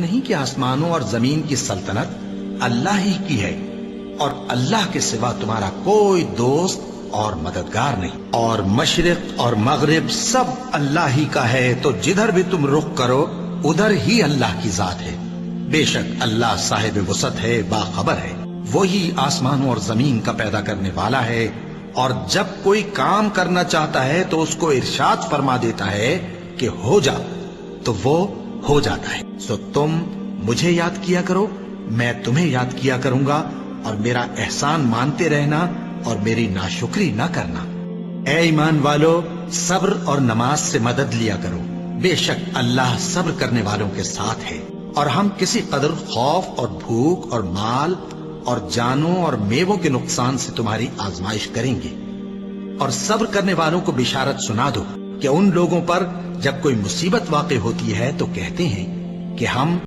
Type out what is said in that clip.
نہیں کہ آسمانوں اور زمین کی سلطنت اللہ ہی کی ہے اور اللہ کے سوا تمہارا کوئی دوست اور مددگار نہیں، اور مشرق اور مغرب سب اللہ ہی کا ہے، تو جدھر بھی تم رخ کرو ادھر ہی اللہ کی ذات ہے۔ بے شک اللہ صاحب وسعت ہے، باخبر ہے، وہی آسمانوں اور زمین کا پیدا کرنے والا ہے، اور جب کوئی کام کرنا چاہتا ہے تو اس کو ارشاد فرما دیتا ہے کہ ہو جا، تو وہ ہو جاتا ہے۔ سو تم مجھے یاد کیا کرو، میں تمہیں یاد کیا کروں گا، اور میرا احسان مانتے رہنا اور میری ناشکری نہ کرنا۔ اے ایمان والو، صبر اور نماز سے مدد لیا کرو، بے شک اللہ صبر کرنے والوں کے ساتھ ہے۔ اور ہم کسی قدر خوف اور بھوک اور مال اور جانوں اور میووں کے نقصان سے تمہاری آزمائش کریں گے، اور صبر کرنے والوں کو بشارت سنا دو کہ ان لوگوں پر جب کوئی مصیبت واقع ہوتی ہے تو کہتے ہیں کہ ہم